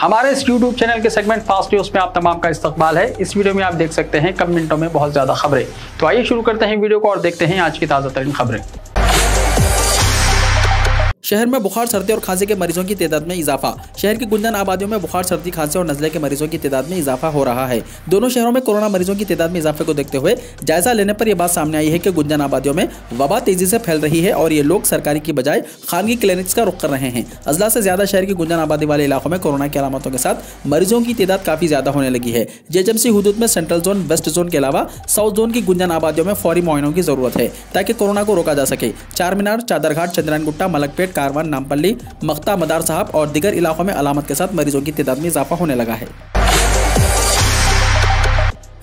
हमारे इस YouTube channel के सेगमेंट फास्ट न्यूज में आप तमाम का इस्तकबाल है। इस वीडियो में आप देख सकते हैं कम मिनटों में बहुत ज्यादा खबरें। तो आइए शुरू करते हैं वीडियो को और देखते हैं आज की ताजा तरीन खबरें। शहर में बुखार, सर्दी और खांसी के मरीजों की तादाद में इजाफा। शहर की गुंजन आबादियों में बुखार, सर्दी, खांसी और नज़ले के मरीजों की तादाद में इजाफा हो रहा है। दोनों शहरों में कोरोना मरीजों की तादाद में इजाफे को देखते हुए जायजा लेने पर यह बात सामने आई है कि गुंजन आबादियों में वबा तेजी से फैल रही है और ये लोग सरकारी की बजाय खानगी क्लिनिक्स का रुख कर रहे हैं। अजला से ज्यादा शहर की गुंजन आबादी वाले इलाकों में कोरोना की अलामतों के साथ मरीजों की तादाद काफी ज्यादा होने लगी है। जेएचएमसी हुदूद में सेंट्रल जोन, वेस्ट जोन के अलावा साउथ जोन की गुंजन आबादियों में फौरी मुआयनों की जरूरत है ताकि कोरोना को रोका जा सके। चार मीनार, चादरघाट, चंद्रायन गुट्टा, मलकपेट, कारवान, नामपल्ली, मख्ता, मदार साहब और दीगर इलाकों में अलामत के साथ मरीजों की तादाद में इजाफा होने लगा है।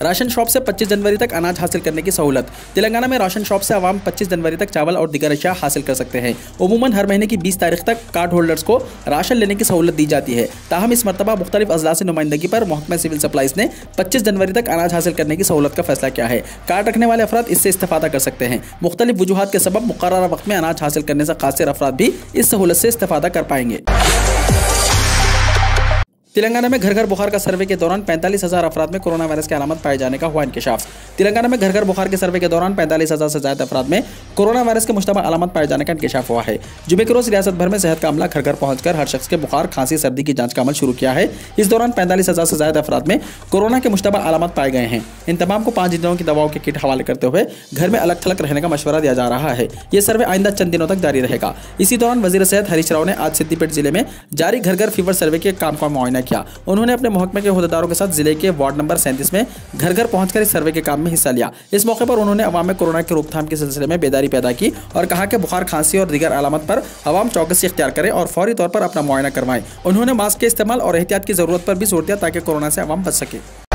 राशन शॉप से 25 जनवरी तक अनाज हासिल करने की सहूलत। तेलंगाना में राशन शॉप से आवाम 25 जनवरी तक चावल और दीगर अशिया हासिल कर सकते हैं। उमूमन हर महीने की 20 तारीख तक कार्ड होल्डर्स को राशन लेने की सहूलत दी जाती है। ताहम इस मरतबा मुख्तलिफ अजला से नुमाइंदगी पर महकमा सिविल सप्लाईज ने 25 जनवरी तक अनाज हासिल करने की सहूलत का फैसला किया है। कार्ड रखने वाले अफराद इससे इस्तेफादा कर सकते हैं। मुख्तलिफ वजूहात के सबब मुकर्ररा वक्त में अनाज हासिल करने से कासिर अफराद भी इस सहूलत से इस्तेफादा कर पाएंगे। तेलंगाना में घर घर बुखार का सर्वे के दौरान 45,000 अफराद में कोरोना वायरस की अलामत पाए जाने का हुआ इंकशाफ। तेलंगाना में घर घर बुखार के सर्वे के दौरान 45,000 से ज्यादा अफराद में कोरोना वायरस के मुश्तबा अलामत पाए जाने का इंकशाफ हुआ है। जुमे के रोज रियासत भर में सेहत का अमला घर घर पहुंचकर हर शख्स के बुखार, खांसी, सर्दी की जांच का अमल शुरू किया है। इस दौरान 45,000 से ज्यादा अफराद में कोरोना के मुश्तबा अलामत पाए गए हैं। इन तमाम को 5 दिनों की दवाओं के किट हवाले करते हुए घर में अलग थलग रहने का मशवरा दिया जा रहा है। यह सर्वे आइंदा चंद दिनों तक जारी रहेगा। इसी दौरान वजीर सेहत हरीश राव ने आज सिद्दीपेट जिले में जारी घर घर फीवर सर्वे के काम का मुआयना किया। उन्होंने अपने महकमे के अहदेदारों के साथ जिले के वार्ड नंबर 37 में घर घर पहुंचकर इस सर्वे के काम में हिस्सा लिया। इस मौके पर उन्होंने अवाम में कोरोना की रोकथाम के सिलसिले में बेदारी पैदा की और कहा कि बुखार, खांसी और दीगर अलामत पर अवाम चौकसी इख्तियार करें और फौरी तौर पर अपना मुआयना करवाएं। उन्होंने मास्क के इस्तेमाल और एहतियात की जरूरत पर भी जोर दिया ताकि कोरोना से अवाम बच सके।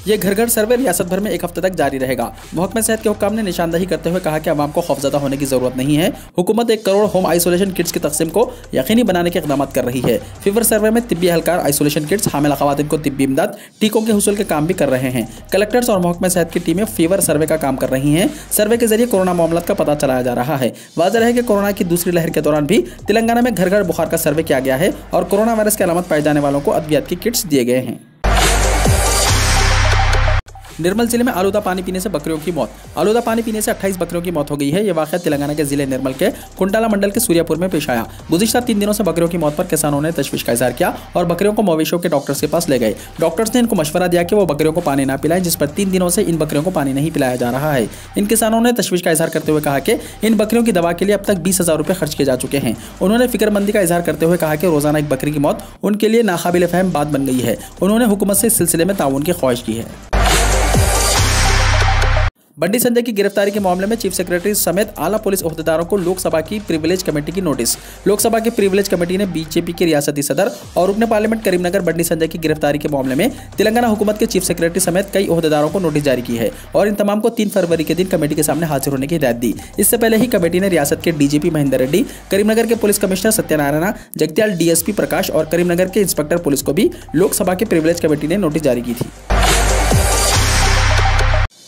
ये घर घर सर्वे रियासत भर में 1 हफ्ते तक जारी रहेगा। महकमा सेहत के हुक्काम ने निशानदही करते हुए कहा कि अवाम को खौफजदा होने की जरूरत नहीं है। हुकूमत 1 करोड़ होम आइसोलेशन किट्स की तकसीम को यकीनी बनाने के इक़दाम कर रही है। फीवर सर्वे में तिब्बी एहलकार आइसोलेशन किट्स, हामिला ख़वातीन को तिब्बी इमदाद, टीकों के हुसूल के काम भी कर रहे हैं। कलेक्टर्स और महकमा सेहत की टीमें फीवर सर्वे का काम कर रही हैं। सर्वे के जरिए कोरोना मामला का पता चलाया जा रहा है। वाज़ेह है कि कोरोना की दूसरी लहर के दौरान भी तेलंगाना में घर घर बुखार का सर्वे किया गया है और कोरोना वायरस की अलामत पाए जाने वालों को अद्वियात की किट्स दिए गए हैं। निर्मल जिले में आलूदा पानी पीने से बकरियों की मौत। आलूदा पानी पीने से 28 बकरियों की मौत हो गई है। यह वाक़या तेलंगाना के जिले निर्मल के कुंटाला मंडल के सूर्यापुर में पेश आया। गुज़िश्ता 3 दिनों से बकरियों की मौत पर किसानों ने तशवीश का इजहार किया और बकरियों को मवेशियों के डॉक्टर्स के पास ले गए। डॉक्टर्स ने इनको मशवरा दिया कि वो बकरियों को पानी ना पिलाएं, जिस पर 3 दिनों से इन बकरियों को पानी नहीं पिलाया जा रहा है। इन किसानों ने तशवीश का इजहार करते हुए कहा कि इन बकरियों की दवा के लिए अब तक 20,000 रुपये खर्च किए जा चुके हैं। उन्होंने फिक्रमंदी का इजहार करते हुए कहा कि रोजाना एक बकरी की मौत उनके लिए नाकाबिल फहम बात बन गई है। उन्होंने हुकूमत से इस सिलसिले में ताउन की ख्वाहिश की है। बंडी संजय की गिरफ्तारी के मामले में चीफ सेक्रेटरी समेत आला पुलिस ओहदेदारों को लोकसभा की प्रिविलेज कमेटी की नोटिस। लोकसभा की प्रिविलेज कमेटी ने बीजेपी के रियासती सदर और रुकने पार्लियामेंट करीमनगर बंडी संजय की गिरफ्तारी के मामले में तेलंगाना हुकूमत के चीफ सेक्रेटरी समेत कई ओहदेदारों को नोटिस जारी की है और इन तमाम को 3 फरवरी के दिन कमेटी के सामने हाजिर होने की हिदायत दी। इससे पहले ही कमेटी ने रियासत के डीजीपी महेंदर रेड्डी, करीमनगर के police commissioner Satyanarayana, Jagtial DSP Prakash और करीमनगर के इंस्पेक्टर पुलिस को भी लोकसभा की प्रिविलेज कमेटी ने नोटिस जारी की थी।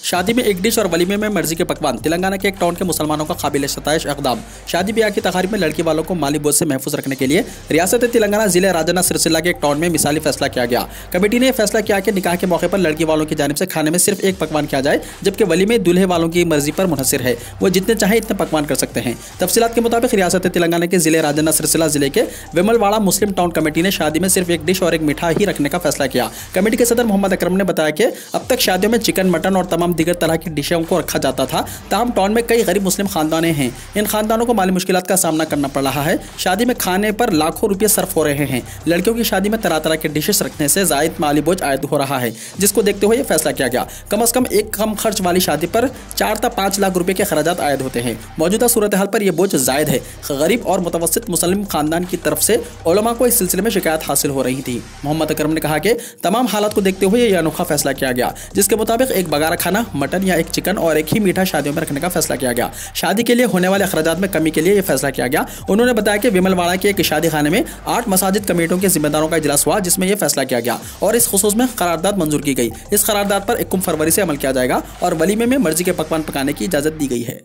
शादी में एक डिश और वलीमे में मर्जी के पकवान। तेलंगाना के एक टाउन के मुसलमानों का काबिल सताइश इक़दाम। शादी ब्याह की तकारीब में लड़की वालों को माली बोझ से महफूज रखने के लिए रियासत तेलंगाना जिले राजन्ना सिरसिल्ला के एक टाउन में मिसाली फैसला किया गया। कमेटी ने फैसला किया कि निकाह के मौके पर लड़की वालों की जानिब से खाने में सिर्फ एक पकवान किया जाए, जबकि वलीमे दूल्हे वालों की मर्जी पर मुनहसिर है। वो जितने चाहे इतने पकवान कर सकते हैं। तफसीलात के मुताबिक रियासत तेलंगाना के जिले राजन्ना सिरसिल्ला जिले के वेमलवाड़ा मुस्लिम टाउन कमेटी ने शादी में सिर्फ एक डिश और एक मिठा ही रखने का फैसला किया। कमेटी के सदर मोहम्मद अकरम ने बताया कि अब तक शादियों में चिकन, मटन और तमाम दीगर तरह की डिशें को रखा जाता था। ताहम टाउन में कई गरीब मुस्लिम खानदाने हैं। इन खानदानों को माली मुश्किलात का सामना करना पड़ रहा है। शादी में खाने पर लाखों रुपये सर्फ हो रहे हैं। लड़कियों की शादी में तरह तरह के डिशेस रखने से जायद माली बोझ आयद हो रहा है, जिसको देखते हुए यह फैसला किया गया। कम अज कम एक कम खर्च वाली शादी पर 4 से 5 लाख रुपए के खर्चात आयद होते हैं। मौजूदा सूरत हाल पर यह बोझ जायद है। गरीब और मुतवस्सित मुस्लिम खानदान की तरफ से उलमा को इस सिलसिले में शिकायत हासिल हो रही थी। मोहम्मद अकरम ने कहा कि तमाम हालात को देखते हुए यह अनोखा फैसला किया गया, जिसके मुताबिक एक बगारा खाना, मटन या एक चिकन और एक ही मीठा शादियों में रखने का फैसला किया गया। शादी के लिए होने वाले अखराजात में कमी के लिए यह फैसला किया गया। उन्होंने बताया कि विमलवाड़ा के एक शादी खाने में 8 मसाजिद कमेटियों के जिम्मेदारों का इजलास हुआ, जिसमें यह फैसला किया गया और इस खुसूस में करारदाद मंजूर की गई। इस करारदाद पर 1 फरवरी से अमल किया जाएगा और वलीमे में मर्जी के पकवान पकाने की इजाजत दी गई है।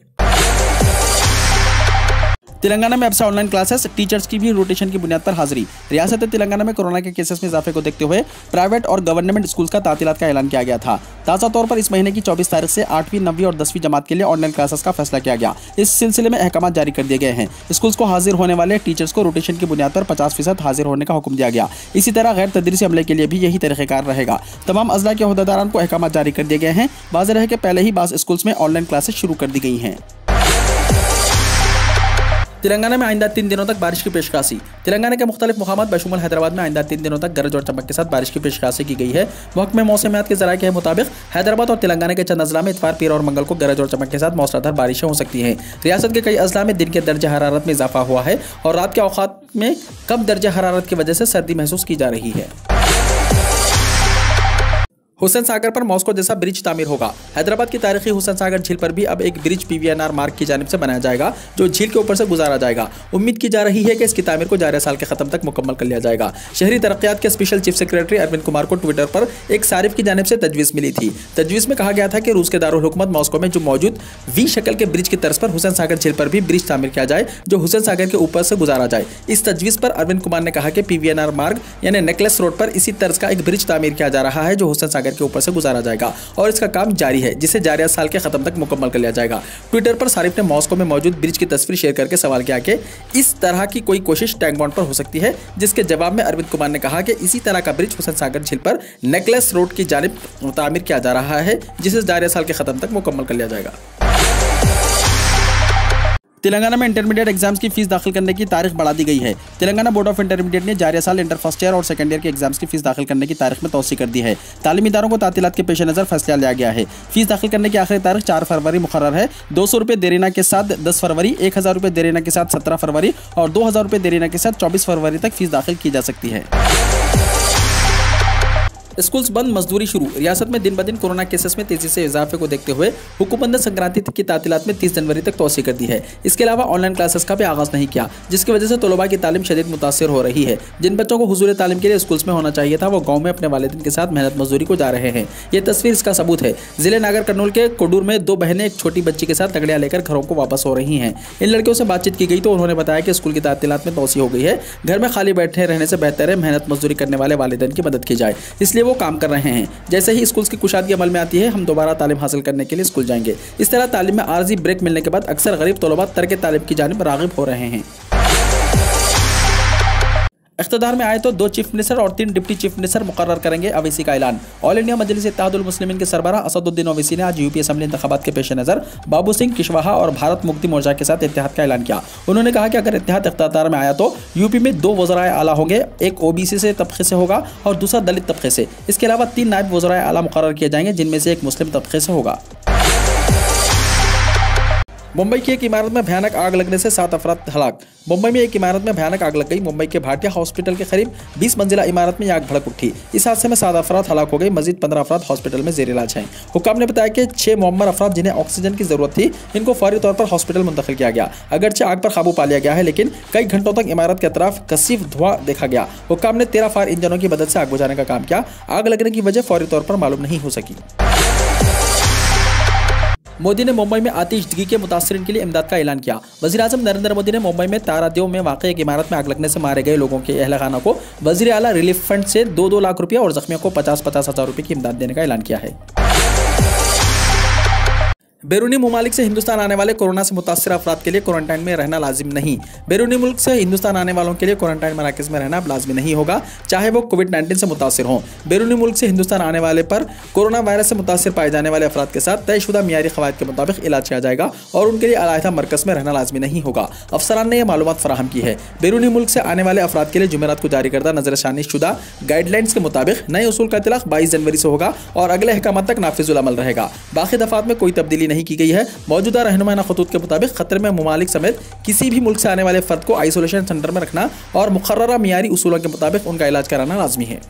तेलंगाना में अब से ऑनलाइन क्लासेस, टीचर्स की भी रोटेशन की बुनियाद पर हाजिरी। रियासत तेलंगाना में कोरोना के केसेस में इजाफे को देखते हुए प्राइवेट और गवर्नमेंट स्कूल्स का तातीलात का ऐलान किया गया था। ताज़ा तौर पर इस महीने की 24 तारीख से 8वीं, 9वीं और 10वीं जमात के लिए ऑनलाइन क्लासेस का फैसला किया गया। इस सिलसिले में अहकाम जारी कर दिए गए हैं। स्कूल्स को हाजिर होने वाले टीचर्स को रोटेशन की बुनियाद पर 50% हाजिर होने का हुक्म दिया गया। इसी तरह गैर तदरीसी अमले के लिए भी यही तरीक़ेकार रहेगा। तमाम अज़ला के ओहदेदारान को अहकाम जारी कर दिए गए हैं। वाज़ेह है कि पहले ही बाज़ स्कूल्स में ऑनलाइन क्लासेस शुरू कर दी गई हैं। तेलंगाना में आइंदा 3 दिनों तक बारिश की पेशकाशी। तेलंगाना के मुख्तलिफ मुकामात बशुमल हैदराबाद में आइंदा 3 दिनों तक गरज और चमक के साथ बारिश की पेशकाशी की गई है। महकमे मौसमियात के ज़राए के मुताबिक हैदराबाद और तेलंगाना के चंद अजला में इतवार, पीर और मंगल को गरज और चमक के साथ मौसलाधार बारिशें हो सकती हैं। रियासत के कई अजला में दिन के दर्जा हरारत में इजाफा हुआ है और रात के औकात में कम दर्जा हरारत की वजह से सर्दी महसूस की जा रही है। हुसैन सागर पर मॉस्को जैसा ब्रिज तामीर होगा। हैदराबाद की तारीखी हुसैन सागर झील पर भी अब एक ब्रिज PVNR मार्ग की जानिब से बनाया जाएगा, जो झील के ऊपर से गुजारा जाएगा। उम्मीद की जा रही है कि इसकी तामीर को जारी साल के खत्म तक मुकम्मल कर लिया जाएगा। शहरी तरक्यात के special chief secretary Arvind Kumar को ट्विटर पर एक सारिफ की जानिब से तजवीज़ मिली थी। तजवीज़ में कहा गया था कि रूस के दारुल हुकूमत मॉस्को में जो मौजूद V शक्ल के ब्रिज की तर्ज पर हुसैन सागर झील पर भी ब्रिज तामीर किया जाए, जो हुसैन सागर के ऊपर से गुजारा जाए। इस तजवीज़ पर अरविंद कुमार ने कहा कि PVNR मार्ग यानी नेकलेस रोड पर इसी तर्ज का एक ब्रिज तामीर किया जा रहा है, जो हुसैन सागर के ऊपर से गुजारा जाएगा और इसका काम जारी है, जिसे जारी साल के खत्म तक मुकम्मल कर लिया जाएगा। ट्विटर पर सारिफ ने मॉस्को में मौजूद ब्रिज की तस्वीर शेयर करके सवाल किया कि इस तरह की कोई कोशिश टैंक बॉन्ड पर हो सकती है, जिसके जवाब में अरविंद कुमार ने कहा कि इसी तरह का ब्रिज हुसैन सागर झील पर नेकलेस रोड की जानिब तामीर किया जा रहा है, जिसे जारी साल के खत्म तक मुकम्मल कर लिया जाएगा। तेलंगाना में इंटरमीडिएट एग्जाम्स की फीस दाखिल करने की तारीख बढ़ा दी गई है। तेलंगाना बोर्ड ऑफ इंटरमीडिएट ने जारी साल इंटर फर्स्ट ईयर और सेकंड ईयर के एग्जाम्स की फीस दाखिल करने की तारीख में तौसी कर दी है। तालीमी इदारों को तातीलात के पेश नज़र फैसला लिया गया है। फीस दाखिल करने की आखिरी तारीख 4 फरवरी मुकर्रर है। 200 रुपये देरीना के साथ 10 फरवरी, 1000 रुपये देरीना के साथ 17 फरवरी और 2000 रुपये देरीना के साथ 24 फरवरी तक फीस दाखिल की जा सकती है। स्कूल्स बंद, मजदूरी शुरू। रियासत में दिन ब दिन कोरोना केसेस में तेजी से इजाफे को देखते हुए हुकूमत ने संक्रांति की तातीलात में 30 जनवरी तक तौसी कर दी है। इसके अलावा ऑनलाइन क्लासेस का भी आगाज़ नहीं किया, जिसकी वजह से तलबा की तालीम शदीद मुतासिर हो रही है। जिन बच्चों को हुजूर तालीम के लिए स्कूल्स में होना चाहिए था, वो गाँव में अपने वालिदैन के साथ मेहनत मजदूरी को जा रहे हैं। ये तस्वीर इसका सबूत है। जिले नागर कर्नूल के कोडूर में 2 बहनें एक छोटी बच्ची के साथ लकड़ियाँ लेकर घरों को वापस हो रही हैं। इन लड़कियों से बातचीत की गई तो उन्होंने बताया कि स्कूल की तातीलात में तौसी हो गई है। घर में खाली बैठे रहने से बेहतर है मेहनत मजदूरी करने वाले वालिदैन की मदद की जाए, इसलिए वो काम कर रहे हैं। जैसे ही स्कूल्स की कुशादगी अमल में आती है, हम दोबारा तालीम हासिल करने के लिए स्कूल जाएंगे। इस तरह तालीम में आर्जी ब्रेक मिलने के बाद अक्सर गरीब तलबा तर्क तालीम की जानिब राग़िब हो रहे हैं। इख्तिदार में आए तो 2 चीफ मिनिस्टर और 3 डिप्टी चीफ मिनिस्टर मुकर्रर करेंगे, अवैसी का ऐलान। ऑल इंडिया मजलिस इत्तेहादुल मुस्लिमीन के सरबराह असदुद्दीन ओवैसी ने आज यूपी असम्बली इंतखाबात के पेश नज़र बाबू सिंह कुशवाहा और भारत मुक्ति मोर्चा के साथ इत्तेहाद का ऐलान किया। उन्होंने कहा कि अगर इत्तेहाद इख्तियार में आया तो यूपी में 2 वज़राए आला होंगे, एक OBC से तबके से होगा और दूसरा दलित तबके से। इसके अलावा 3 नायब वज़राए आला मुकर्रर किए जाएंगे, जिनमें से एक मुस्लिम तबके से होगा। मुंबई की एक इमारत में भयानक आग लगने से 7 अफराद हलाक। मुंबई में एक इमारत में भयानक आग लग गई। मुंबई के भाटिया हॉस्पिटल के करीब 20 मंजिला इमारत में आग भड़क उठी। इस हादसे में 7 अफराद हलाक हो गए। मजीद 15 अफराद हॉस्पिटल में जेर इलाज हैं। हुक्काम ने बताया कि 6 मुअम्मर अफराद जिन्हें ऑक्सीजन की जरूरत थी, इनको फौरी तौर पर हॉस्पिटल मुंतकिल किया गया। अगरचे आग पर काबू पा लिया गया है, लेकिन कई घंटों तक इमारत के अतराफ कसीफ धुआं देखा गया। हुक्काम ने 13 फायर इंजनों की मदद से आग बुझाने का काम किया। आग लगने की वजह फौरी तौर पर मालूम नहीं हो सकी। मोदी ने मुंबई में आतिशदगी के मुतासरीन के लिए इमदाद का ऐलान किया। वज़ीर-ए-आज़म नरेंद्र मोदी ने मुंबई में तारादेव में वाक़ एक इमारत में आग लगने से मारे गए लोगों के अहल खाना को वज़ीर आला रिलीफ फंड से 2-2 लाख रुपया और जख्मियों को 50-50 हज़ार रुपये की इमदाद देने का ऐलान किया है। बैरूनी ममालिक से हिंदुस्तान आने वाले कोरोना से मुतासर अफराद के लिए क्वारंटाइन में रहना लाजिम नहीं। बैरूनी मुल्क से हिंदुस्तान आने वालों के लिए क्वारंटाइन मराकज़ में रहना लाजमी नहीं होगा, चाहे वो कोविड-19 से मुतासर हों। बैरूनी मुल्क से हिंदुस्तान आने वाले पर कोरोना वायरस से मुतासर पाए जाने वाले अफराद के साथ तयशुदा मियारी क़वायद के मुताबिक इलाज किया जाएगा और उनके लिए अलहदा मरकज़ में रहना लाजमी नहीं होगा। अफसरान ने यह मालूमात फराहम की है। बैरूनी मुल्क से आने वाले अफराद के लिए जुमेरात को जारी करदा नजरसानी शुदा गाइडलाइंस के मुताबिक नए उसूल का इतलाक़ 22 जनवरी से होगा और अगले अहकाम तक नाफिजुल अमल रहेगा। बाकी दफ़ात में कोई तब्दीली नहीं की गई है। मौजूदा रहनुमाना खतूत के मुताबिक खतरे में ममालिक समेत किसी भी मुल्क से आने वाले फर्द को आइसोलेशन सेंटर में रखना और मुकर्ररा मियारी उसूलों के मुताबिक उनका इलाज कराना लाजमी है।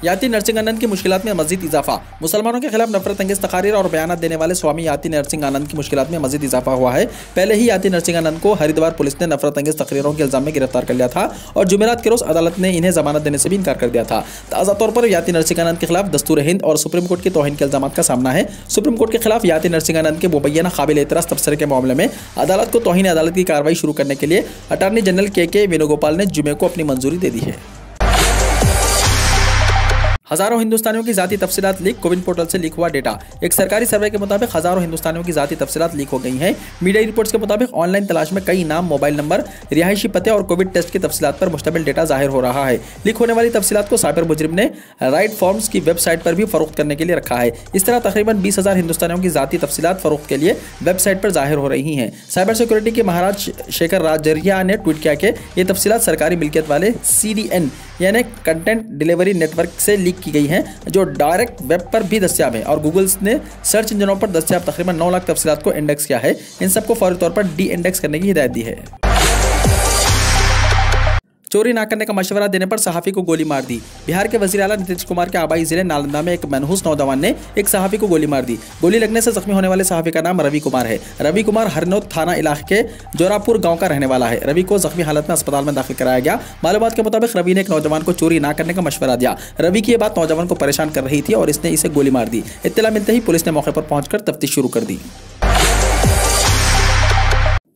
याति नरसिंह आनंद की मुश्किलात में मजीद इजाफा। मुसलमानों के खिलाफ नफरत अंगेज तकारीर और बयान देने वाले स्वामी याति नरसिंह आनंद की मुश्किलात में मजीद इजाफा हुआ है। पहले ही याति नरसिंह आनंद को हरिद्वार पुलिस ने नफरत अंगेज तकरीरों के इल्जाम में गिरफ्तार कर लिया था और जुमेरात के रोज अदालत ने इन्हें जमानत देने से भी इनकार कर दिया था। ताज़ा तौर पर याति नरसिंह आनंद के खिलाफ दस्तूर हिंद और सुप्रीम कोर्ट की तौहीन के इल्जाम का सामना है। सुप्रीम कोर्ट के खिलाफ याति नरसिंह आनंद के मुबैना काबिल एतराज़ तबसरे के मामले में अदालत को तौहीन अदालत की कार्रवाई शुरू करने के लिए अटॉर्नी जनरल के वेणुगोपाल ने जुमे को अपनी मंजूरी दे दी है। हजारों हिंदुस्तानियों की जाती तफसीलात लीक, कोविन पोर्टल से लीक हुआ डेटा। एक सरकारी सर्वे के मुताबिक हजारों हिंदुस्तानियों की जाती तफसीलात लीक हो गई हैं। मीडिया रिपोर्ट्स के मुताबिक ऑनलाइन तलाश में कई नाम, मोबाइल नंबर, रिहायशी पते और कोविड टेस्ट की तफसीलात पर मुश्तमिल डेटा जाहिर हो रहा है। लीक होने वाली तफसीलात को साइबर मुजरिम ने राइट फॉर्म्स की वेबसाइट पर भी फरोख्त करने के लिए रखा है। इस तरह तकरीबन 20,000 हिंदुस्तानियों की जाती तफसीलात फरोख्त के लिए वेबसाइट पर जाहिर हो रही हैं। साइबर सिक्योरिटी के महाराज शेखर राजरिया ने ट्वीट किया कि ये तफसीलात सरकारी मिल्कियत वाले CDN यानी कंटेंट डिलीवरी नेटवर्क से लीक की गई हैं, जो डायरेक्ट वेब पर भी दस्तियाब है और गूगल ने सर्च इंजनों पर दस्तियाब तकरीबन 9 लाख तफसीलात को इंडेक्स किया है। इन सबको फौरी तौर पर डी इंडेक्स करने की हिदायत दी है। चोरी ना करने का मशवरा देने पर सहाफ़ी को गोली मार दी। बिहार के वज़ीर आला नीतीश कुमार के आबाई जिले नालंदा में एक मनहूस नौजवान ने एक सहाफ़ी को गोली मार दी। गोली लगने से जख्मी होने वाले सहाफ़ी का नाम रवि कुमार है। रवि कुमार हरनौत थाना इलाके के जोरापुर गांव का रहने वाला है। रवि को जख्मी हालत में अस्पताल में दाखिल कराया गया। मालूमात के मुताबिक रवि ने एक नौजवान को चोरी ना करने का मशवरा दिया। रवि की ये बात नौजवान को परेशान कर रही थी और इसने इसे गोली मार दी। इत्तला मिलते ही पुलिस ने मौके पर पहुंचकर तफ्तीश शुरू कर दी।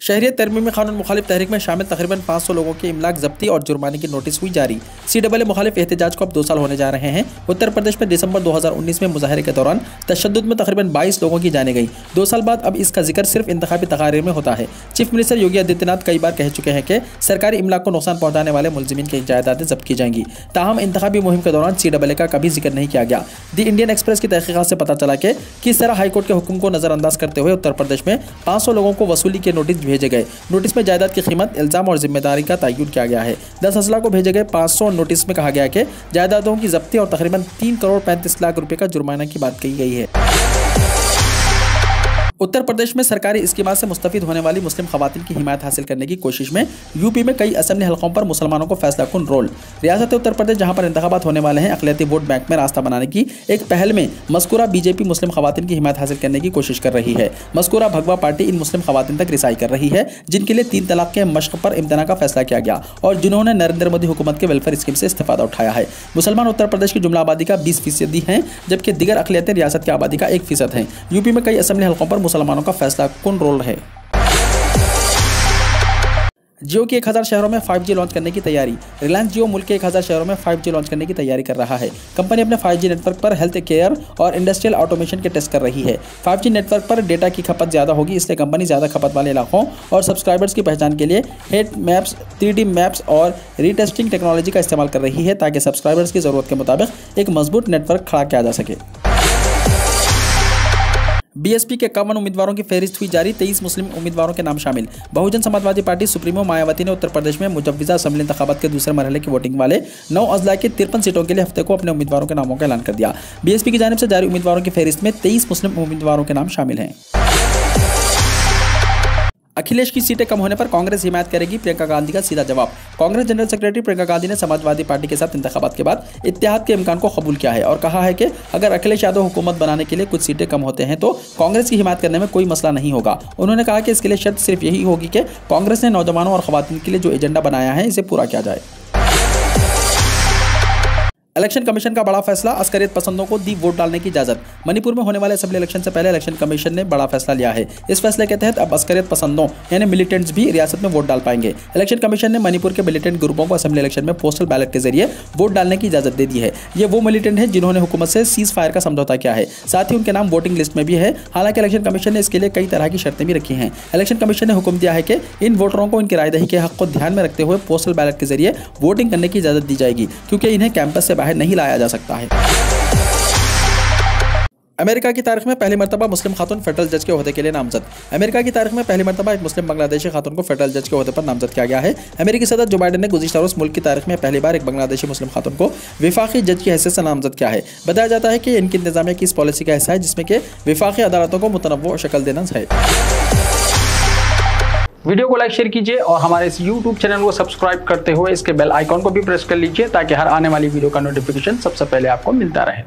शहरियत तरमीमी कानून मुखालिफ तहरीक में शामिल तकरीबन 500 लोगों की इमलाक, जब्ती और जुर्माने की नोटिस हुई जारी। CAA मुखालिफ एहतजाज को अब 2 साल होने जा रहे हैं। उत्तर प्रदेश में दिसंबर 2019 में मुजाहरे के दौरान तशद्दुद में तकरीबन 22 लोगों की जानें गई। 2 साल बाद अब इसका जिक्र सिर्फ इंतखाबी तकारीर में होता है। चीफ मिनिस्टर योगी आदित्यनाथ कई बार कह चुके हैं कि सरकारी इमलाक को नुकसान पहुंचाने वाले मुलजिमीन की जायदादें जब्त की जाएंगी। ताहम इंतखाबी मुहिम के दौरान CAA का कभी जिक्र नहीं किया गया। दी इंडियन एक्सप्रेस की तहकीकात से पता चला कि किस तरह हाईकोर्ट के हुक्म को नजरअंदाज करते हुए उत्तर प्रदेश में 500 लोगों को वसूली के नोटिस भेजे गए। नोटिस में जायदाद की कीमत, इल्जाम और जिम्मेदारी का तयन किया गया है। 10 अजला को भेजे गए 500 नोटिस में कहा गया कि जायदादों की जब्ती और तकरीबन 3 करोड़ 35 लाख रुपए का जुर्माना की बात कही गई है। उत्तर प्रदेश में सरकारी स्कीमात से मुस्तफीद होने वाली मुस्लिम खवातीन की हिमायत हासिल करने की कोशिश में यूपी में कई असेंबली हलकों पर मुसलमानों को फैसलाकुन रोल। रियासत उत्तर प्रदेश जहां पर इंतखाबात होने वाले हैं, अक़लियती वोट बैंक में रास्ता बनाने की एक पहल में मज़कूरा बीजेपी मुस्लिम खवातीन की हिमायत हासिल करने की कोशिश कर रही है। मज़कूरा भगवा पार्टी इन मुस्लिम खवातीन तक रिसाई कर रही है जिनके लिए 3 तलाक के मश्क पर इम्तना का फैसला किया गया और जिन्होंने नरेंद्र मोदी हुकूमत के वेलफेयर स्कीम से इस्तेफादा उठाया है। मुसलमान उत्तर प्रदेश की जुमला आबादी का 20% हैं, जबकि दिगर अक़लियतें रियासत की आबादी का 1% हैं। यूपी में कई असेंबली हलकों पर मुसलमानों का फैसला कौन रोल है। जियो की 1000 शहरों में 5G लॉन्च करने की तैयारी। रिलायंस जियो मुल्क के 1000 शहरों में 5G लॉन्च करने की तैयारी कर रहा है। कंपनी अपने 5G नेटवर्क पर हेल्थ केयर और इंडस्ट्रियल ऑटोमेशन के टेस्ट कर रही है। 5G नेटवर्क पर डेटा की खपत ज़्यादा होगी, इसलिए कंपनी ज़्यादा खपत वाले इलाकों और सब्सक्राइबर्स की पहचान के लिए हेट मैप्स, 3D मैप्स और रीटेस्टिंग टेक्नोलॉजी का इस्तेमाल कर रही है ताकि सब्सक्राइबर्स की ज़रूरत के मुताबिक एक मजबूत नेटवर्क खड़ा किया जा सके। BSP के 51 उम्मीदवारों की फहरिस्त हुई जारी। 23 मुस्लिम उम्मीदवारों के नाम शामिल। बहुजन समाजवादी पार्टी सुप्रीमो मायावती ने उत्तर प्रदेश में मुजव्विज़ा असेंबली इंतखाबात के दूसरे मरहले की वोटिंग वाले 9 अजला की 53 सीटों के लिए हफ्ते को अपने उम्मीदवारों के नामों का ऐलान कर दिया। BSP की जानिब से जारी उम्मीदवारों की फहरिस्त में 23 मुस्लिम उम्मीदवारों के नाम शामिल हैं। अखिलेश की सीटें कम होने पर कांग्रेस हिमायत करेगी, प्रियंका गांधी का सीधा जवाब। कांग्रेस जनरल सेक्रेटरी प्रियंका गांधी ने समाजवादी पार्टी के साथ इंतखाबात के बाद इत्तेहाद के इम्कान को कबूल किया है और कहा है कि अगर अखिलेश यादव हुकूमत बनाने के लिए कुछ सीटें कम होते हैं तो कांग्रेस की हिमायत करने में कोई मसला नहीं होगा। उन्होंने कहा कि इसके लिए शर्त सिर्फ यही होगी कि कांग्रेस ने नौजवानों और खवातीन के लिए जो एजेंडा बनाया है इसे पूरा किया जाए। इलेक्शन कमीशन का बड़ा फैसला, अस्करियत पसंदों को दी वोट डालने की इजाजत। मणिपुर में होने वाले असेंबली इलेक्शन से पहले इलेक्शन कमीशन ने बड़ा फैसला लिया है। इस फैसले के तहत अब अस्करियत पसंदों यानी मिलिटेंट्स भी रियासत में वोट डाल पाएंगे। इलेक्शन कमीशन ने मणिपुर के मिलिटेंट ग्रुपों को असेंबली इलेक्शन में पोस्टल बैलेट के जरिए वोट डालने की इजाजत दे दी है। ये वो मिलिटेंट हैं जिन्होंने हुकूमत से सीज फायर का समझौता किया है, साथ ही उनके नाम वोटिंग लिस्ट में भी है। हालांकि इलेक्शन कमीशन ने इसके लिए कई तरह की शर्तें भी रखी हैं। इलेक्शन कमीशन ने हुक्म दिया है कि इन वोटरों को इनकी रायदही के हक को ध्यान में रखते हुए पोस्टल बैलेट के जरिए वोटिंग करने की इजाजत दी जाएगी, क्योंकि इन्हें कैंपस से बाहर नहीं लाया जा सकता है। अमेरिका की तारीख में पहली मरतबा मुस्लिम खातून फेडरल जज के ओहदे के लिए नामजद। अमेरिका की तारीख में पहली मरतबा एक मुस्लिम बांग्लादेशी खातून को फेडरल जज के ओहदे पर नामजद किया गया है। अमेरिकी सदर जो बाइडेन ने गुज़िश्ता रोज़ मुल्क की तारीख में पहली बार एक बांग्लादेशी मुस्लिम खातून को विफाकी जज की हैसियत से नामजद किया है। बताया जाता है कि इनकी इंतजामिया की इस पॉलिसी का हिस्सा है जिसमें कि विफाकी अदालतों को मुतनव्वो शक्ल देना है। वीडियो को लाइक शेयर कीजिए और हमारे इस YouTube चैनल को सब्सक्राइब करते हुए इसके बेल आइकॉन को भी प्रेस कर लीजिए ताकि हर आने वाली वीडियो का नोटिफिकेशन सबसे पहले आपको मिलता रहे।